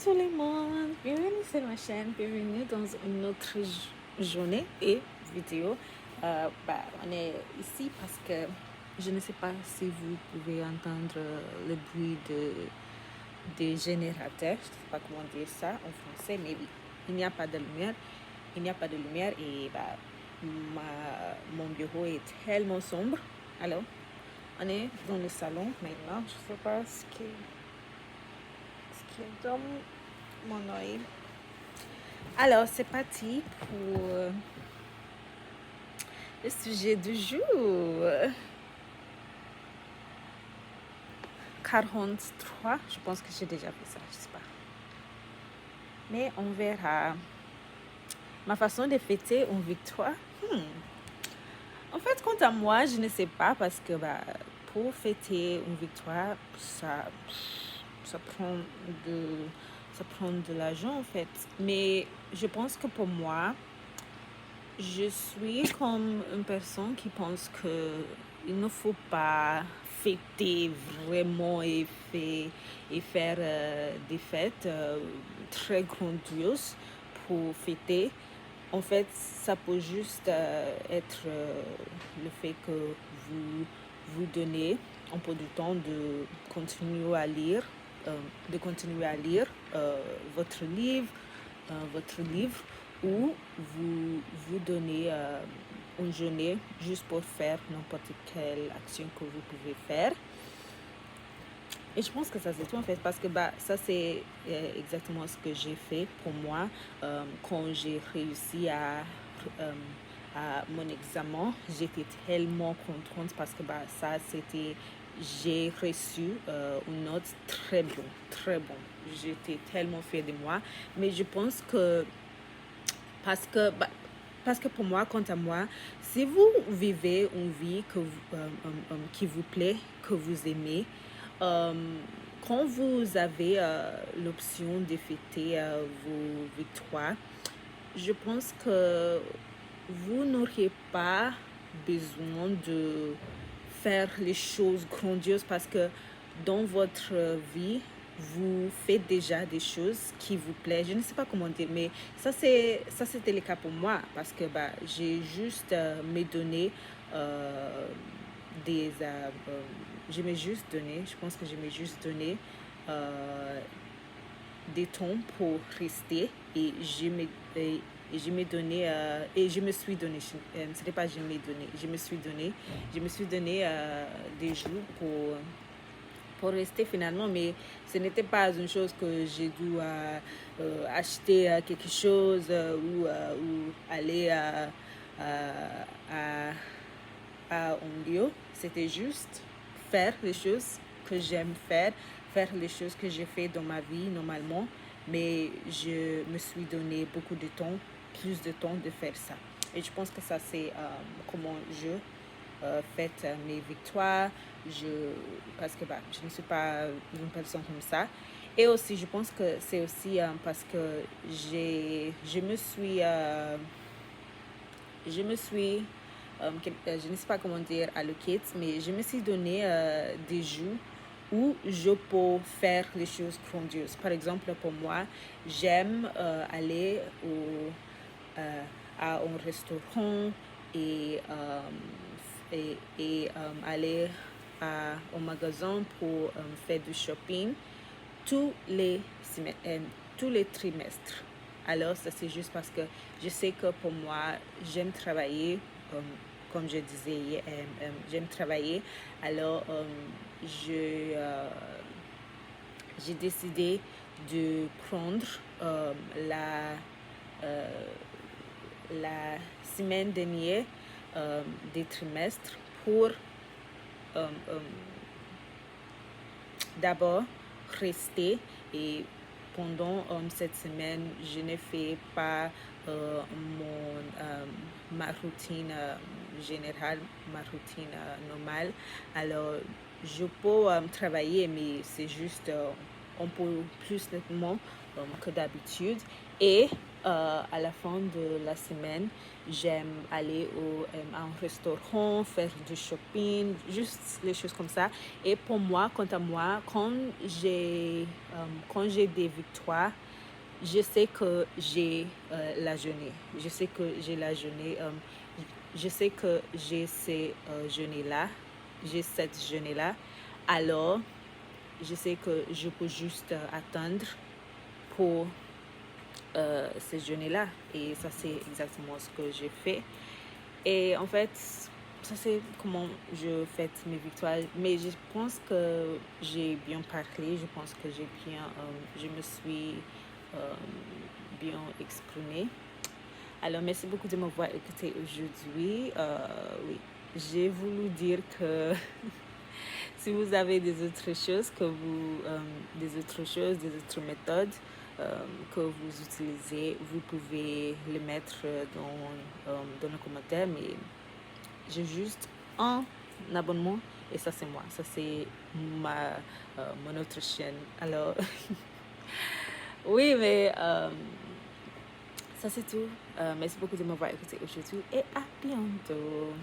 tout le monde, bienvenue sur ma chaîne, bienvenue dans une autre journée et vidéo. On est ici parce que je ne sais pas si vous pouvez entendre le bruit des générateurs, je ne sais pas comment dire ça en français, mais oui, il n'y a pas de lumière, et mon bureau est tellement sombre. Alors, on est dans le salon maintenant, je ne sais pas ce qui est dans mon oeil. Alors, c'est parti pour le sujet du jour. 43, je pense que j'ai déjà fait ça, je sais pas. Mais on verra. Ma façon de fêter une victoire. En fait, quant à moi, je ne sais pas parce que pour fêter une victoire, ça prend de l'argent en fait. Mais je pense que pour moi, je suis comme une personne qui pense que il ne faut pas fêter vraiment et faire des fêtes très grandioses pour fêter. En fait, ça peut juste être le fait que vous donnez un peu de temps de continuer à lire, votre livre, ou vous donnez une journée juste pour faire n'importe quelle action que vous pouvez faire. Et je pense que ça c'est tout en fait, parce que ça c'est exactement ce que j'ai fait pour moi quand j'ai réussi à mon examen. J'étais tellement contente parce que ça c'était, j'ai reçu une note très bon. J'étais tellement fière de moi. Mais je pense que parce que pour moi, quant à moi, si vous vivez une vie qui vous plaît, que vous aimez, quand vous avez l'option de fêter vos victoires, je pense que vous n'auriez pas besoin de faire les choses grandioses, parce que dans votre vie, vous faites déjà des choses qui vous plaisent. Je ne sais pas comment dire, mais ça c'était le cas pour moi, parce que j'ai juste me donné je pense que je m'ai juste donné des temps pour rester, et je me suis donné, c'était pas je me suis donné des jours pour rester finalement. Mais ce n'était pas une chose que j'ai dû acheter quelque chose ou aller à un lieu. C'était juste faire les choses que j'aime faire les choses que j'ai fait dans ma vie normalement, mais je me suis donné beaucoup de temps, plus de temps de faire ça. Et je pense que ça c'est comment je fête mes victoires, parce que je ne suis pas une personne comme ça. Et aussi je pense que c'est aussi parce que je me suis je ne sais pas comment dire allocate, mais je me suis donné des jours où je peux faire les choses grandioses. Par exemple, pour moi, j'aime aller à un restaurant et aller au magasin pour faire du shopping tous les trimestres. Alors ça c'est juste parce que je sais que pour moi, j'aime travailler, comme je disais, j'aime travailler. Alors j'ai décidé de prendre la semaine dernière des trimestres pour d'abord rester. Et pendant cette semaine, je ne fais pas ma routine générale, ma routine normale. Alors je peux travailler, mais c'est juste un peu plus nettement que d'habitude. Et à la fin de la semaine, j'aime aller à un restaurant, faire du shopping, juste les choses comme ça. Et pour moi, quant à moi, quand j'ai des victoires, je sais que j'ai la journée. Je sais que j'ai la journée. Je sais que j'ai ces journées-là. J'ai cette journée-là. Alors, je sais que je peux juste attendre pour ces journées-là. Et ça, c'est exactement ce que j'ai fait. Et en fait, ça, c'est comment je fête mes victoires. Mais je pense que j'ai bien parlé. Je pense que je me suis bien exprimée. Alors, merci beaucoup de m'avoir écouté aujourd'hui. Oui, j'ai voulu dire que si vous avez des autres choses des autres méthodes que vous utilisez, vous pouvez les mettre dans les commentaires. Mais j'ai juste un abonnement et ça c'est moi. Ça c'est mon autre chaîne. Alors, oui, mais ça c'est tout. Merci beaucoup de m'avoir écouté aujourd'hui et à bientôt.